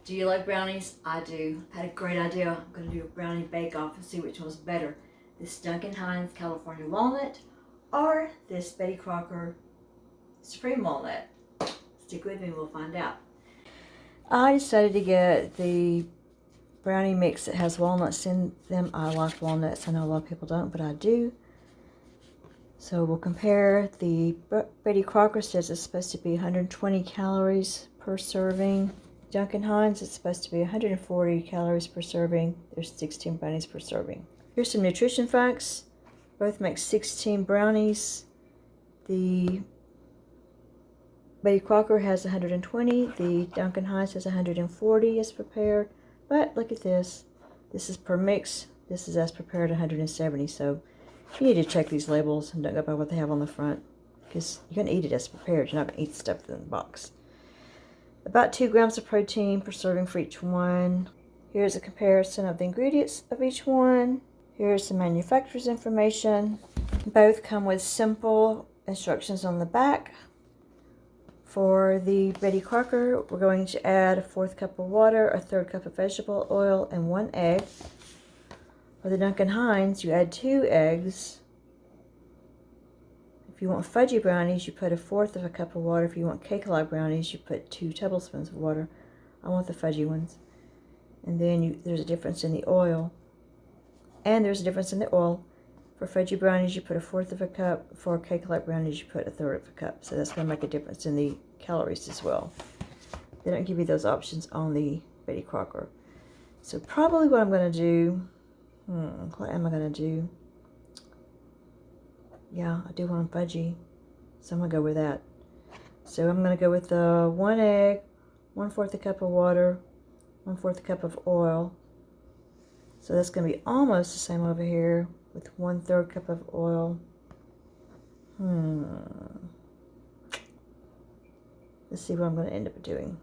Do you like brownies? I do. I had a great idea. I'm going to do a brownie bake-off and see which one's better. This Duncan Hines California Walnut or this Betty Crocker Supreme Walnut. Stick with me, we'll find out. I decided to get the brownie mix that has walnuts in them. I like walnuts. I know a lot of people don't, but I do. So we'll compare. The Betty Crocker says it's supposed to be 120 calories per serving. Duncan Hines, it's supposed to be 140 calories per serving. There's 16 brownies per serving. Here's some nutrition facts. Both make 16 brownies. The Betty Crocker has 120. The Duncan Hines has 140 as prepared. But look at this. This is per mix. This is as prepared 170. So you need to check these labels and don't go by what they have on the front, because you're going to eat it as prepared. You're not going to eat stuff in the box. About 2 grams of protein per serving for each one. Here's a comparison of the ingredients of each one. Here's the manufacturer's information. Both come with simple instructions on the back. For the Betty Crocker, we're going to add 1/4 cup of water, 1/3 cup of vegetable oil, and 1 egg. For the Duncan Hines, you add 2 eggs. If you want fudgy brownies, you put 1/4 cup of water. If you want cake-like brownies, you put 2 tablespoons of water. I want the fudgy ones. And then there's a difference in the oil. And there's a difference in the oil. For fudgy brownies, you put 1/4 cup. For cake-like brownies, you put 1/3 cup. So that's going to make a difference in the calories as well. They don't give you those options on the Betty Crocker. So probably what I'm going to do... what am I going to do? Yeah, I do want fudgy. So I'm going to go with that. So I'm going to go with 1 egg, 1/4 cup of water, 1/4 cup of oil. So that's going to be almost the same over here with 1/3 cup of oil. Let's see what I'm going to end up doing.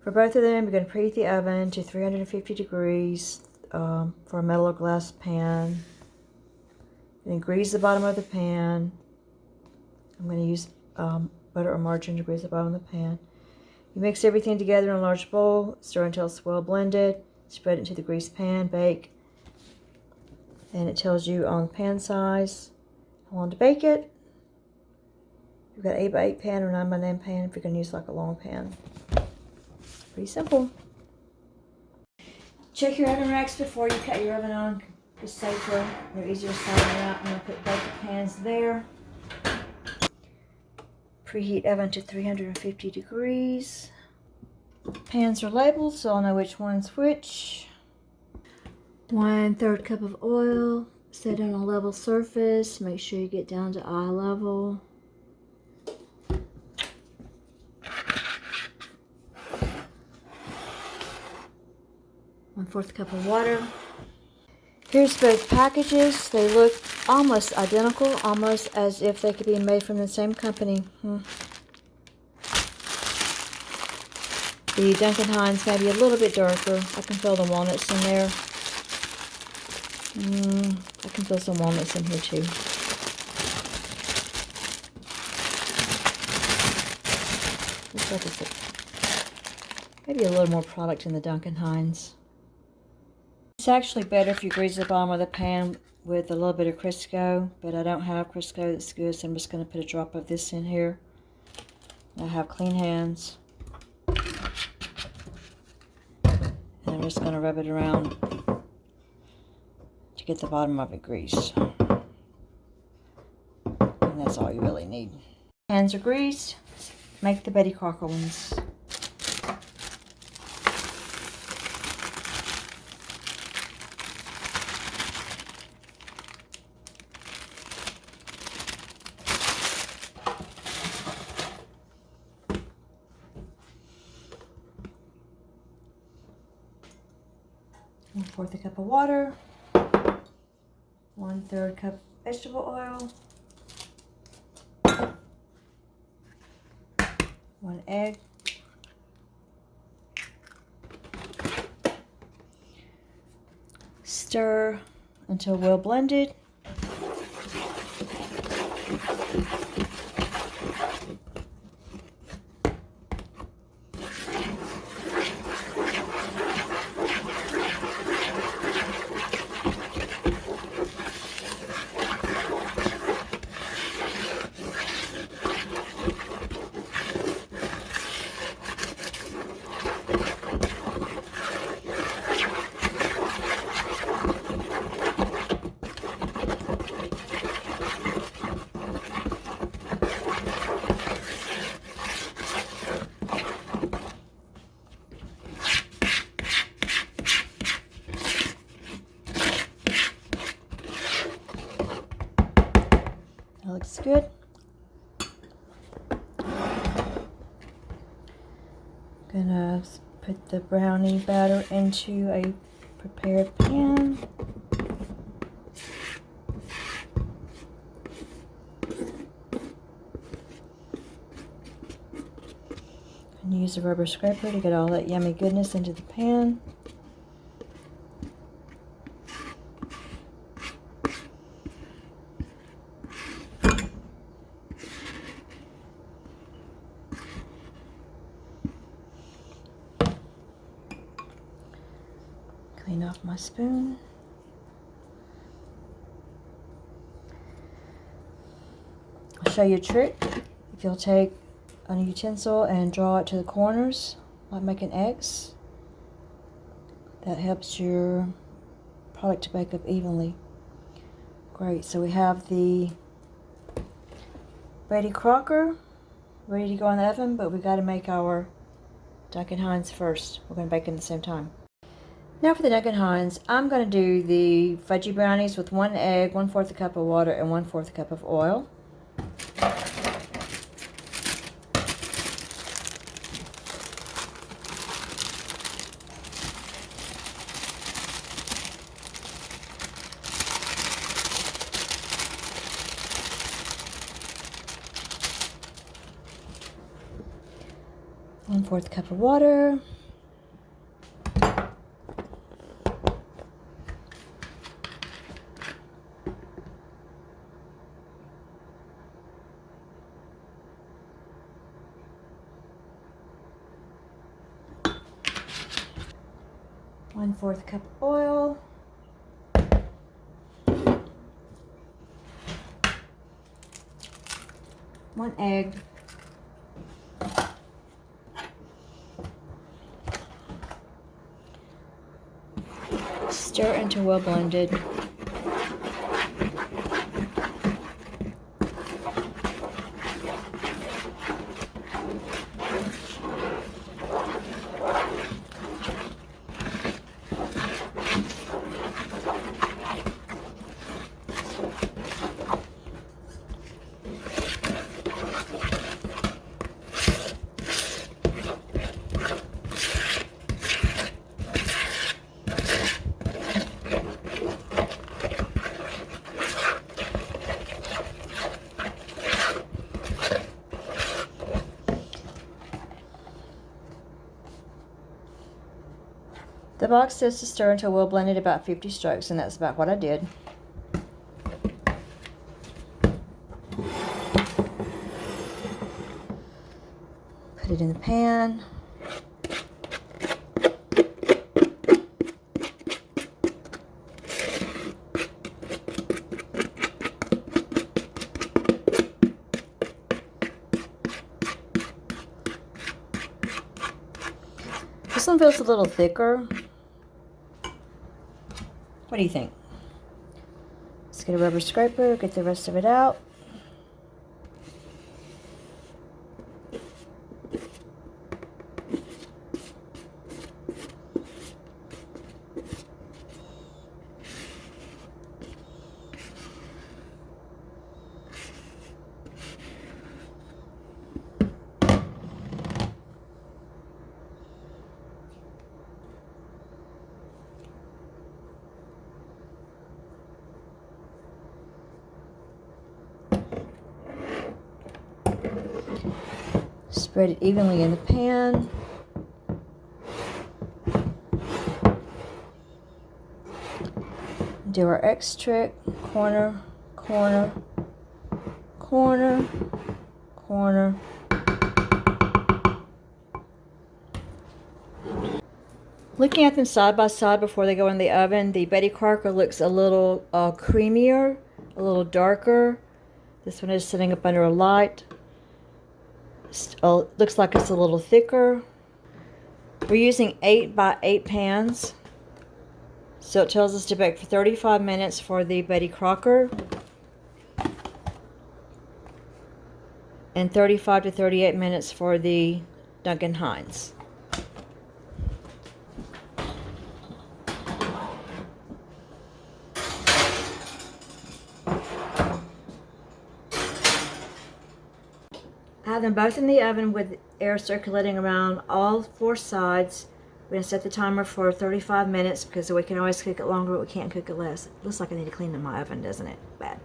For both of them, we're going to preheat the oven to 350 degrees for a metal or glass pan. And grease the bottom of the pan. I'm going to use butter or margarine to grease the bottom of the pan. You mix everything together in a large bowl, stir until it's well blended, spread it into the greased pan, bake. And it tells you on the pan size how long to bake it. You've got 8x8 pan or 9x9 pan if you're going to use like a long pan. Pretty simple. Check your oven racks before you cut your oven on. It's safer. They're easier to slide out. I'm going to put both the pans there. Preheat oven to 350 degrees. Pans are labeled, so I'll know which one's which. 1/3 cup of oil. Set on a level surface. Make sure you get down to eye level. One-4 cup of water. Here's both packages. They look almost identical, almost as if they could be made from the same company. The Duncan Hines may be a little bit darker. I can feel the walnuts in there. I can feel some walnuts in here too. Looks like it's maybe a little more product in the Duncan Hines. It's actually better if you grease the bottom of the pan with a little bit of Crisco, but I don't have Crisco that's good, so I'm just going to put a drop of this in here. I have clean hands. And I'm just going to rub it around to get the bottom of it greased. And that's all you really need. Hands are greased. Make the Betty Crocker ones. One-4 cup of water, 1/3 cup vegetable oil, 1 egg, stir until well blended. Looks good. Gonna put the brownie batter into a prepared pan. And use a rubber scraper to get all that yummy goodness into the pan. Clean off my spoon. I'll show you a trick. If you'll take a utensil and draw it to the corners, like make an X, that helps your product to bake up evenly. Great, so we have the Betty Crocker ready to go in the oven, but we got to make our Duncan Hines first. We're going to bake them at the same time. Now for the Duncan Hines, I'm going to do the fudgy brownies with 1 egg, 1/4 cup of water, and 1/4 cup of oil. One-fourth cup of water. One-fourth cup of oil. One egg. Stir until well blended. The box says to stir until well blended about 50 strokes, and that's about what I did. Put it in the pan. This one feels a little thicker. What do you think? Let's get a rubber scraper, get the rest of it out. Spread it evenly in the pan. Do our X trick, corner, corner, corner, corner. Looking at them side by side before they go in the oven, the Betty Crocker looks a little creamier, a little darker. This one is sitting up under a light. Looks like it's a little thicker. We're using 8 by 8 pans. So it tells us to bake for 35 minutes for the Betty Crocker and 35 to 38 minutes for the Duncan Hines. have them both in the oven with air circulating around all 4 sides. We're going to set the timer for 35 minutes because we can always cook it longer, but we can't cook it less. It looks like I need to clean my oven, doesn't it? Bad.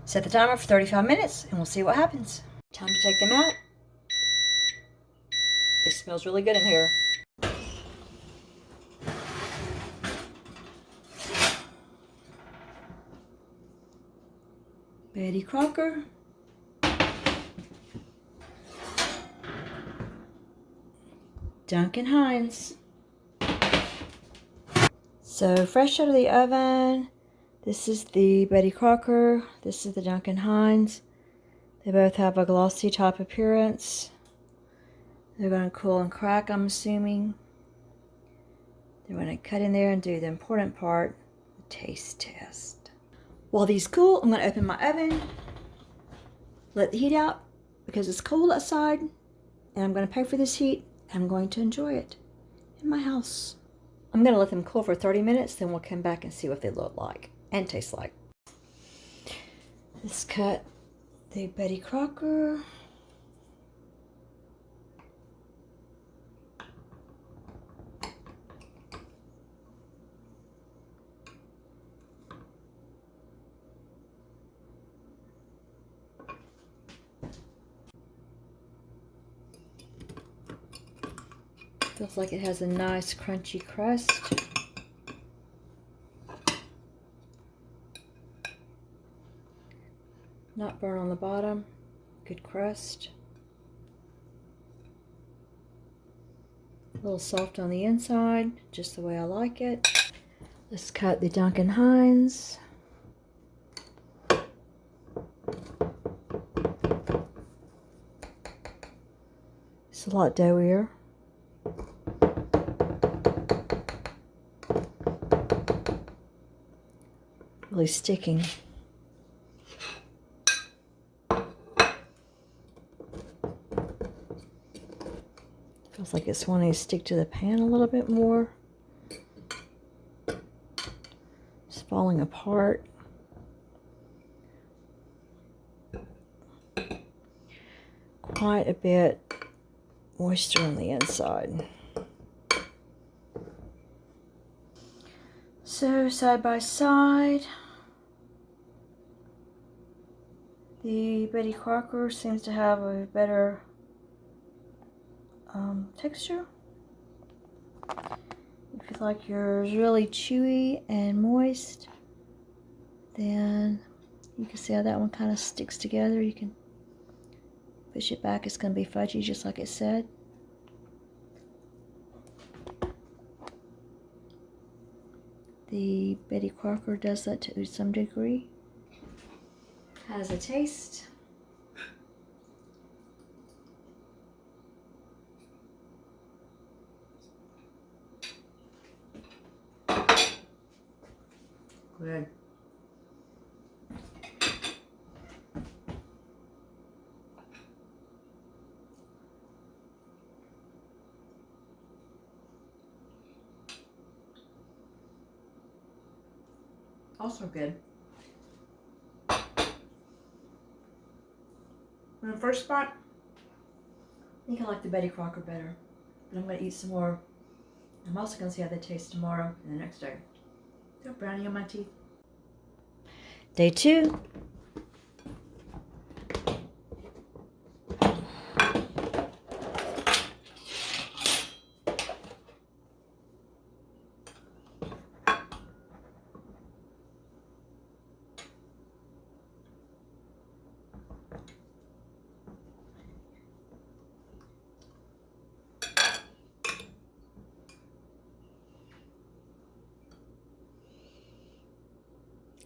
Set the timer for 35 minutes and we'll see what happens. Time to take them out. It smells really good in here. Betty Crocker. Duncan Hines. So fresh out of the oven. This is the Betty Crocker. This is the Duncan Hines. They both have a glossy top appearance. They're going to cool and crack, I'm assuming. They're going to cut in there and do the important part, the taste test. While these cool, I'm going to open my oven, let the heat out because it's cold outside, and I'm going to pay for this heat, and I'm going to enjoy it in my house. I'm going to let them cool for 30 minutes, then we'll come back and see what they look like and taste like. Let's cut the Betty Crocker. Feels like it has a nice crunchy crust. Not burnt on the bottom. Good crust. A little soft on the inside, just the way I like it. Let's cut the Duncan Hines. It's a lot doughier. Really sticking. Feels like it's wanting to stick to the pan a little bit more. It's falling apart. Quite a bit moisture on the inside. So side by side, the Betty Crocker seems to have a better texture. If you like yours really chewy and moist, then you can see how that one kind of sticks together. You can push it back, it's going to be fudgy just like it said. The Betty Crocker does that to some degree. How does it taste? Good. Also good. In the first spot, I think I like the Betty Crocker better, but I'm going to eat some more. I'm also going to see how they taste tomorrow and the next day. Got brownie on my teeth. Day 2.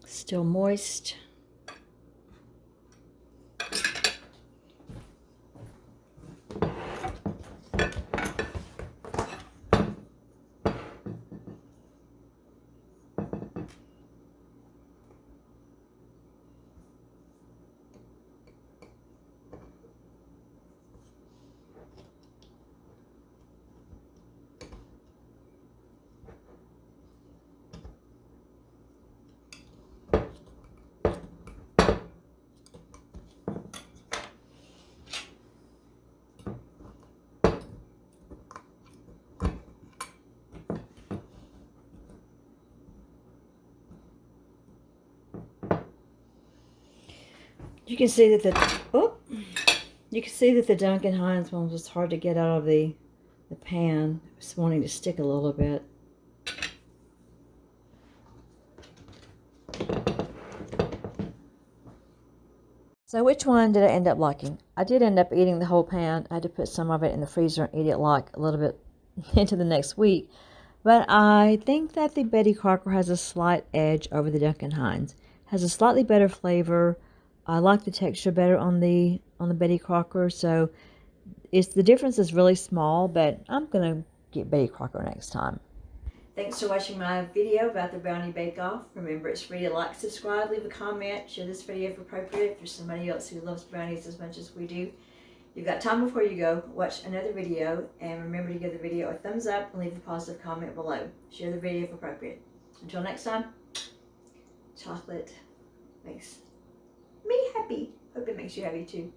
Still moist. You can see that the Duncan Hines one was hard to get out of the pan. It's wanting to stick a little bit. So which one did I end up liking? I did end up eating the whole pan. I had to put some of it in the freezer and eat it like a little bit into the next week. But I think that the Betty Crocker has a slight edge over the Duncan Hines. Has a slightly better flavor. I like the texture better on the Betty Crocker. So the difference is really small, but I'm gonna get Betty Crocker next time. Thanks for watching my video about the brownie bake-off. Remember, it's free to like, subscribe, leave a comment, share this video if appropriate. If there's somebody else who loves brownies as much as we do, you've got time before you go. Watch another video, and remember to give the video a thumbs up and leave a positive comment below. Share the video if appropriate. Until next time, chocolate makes me happy. Hope it makes you happy too.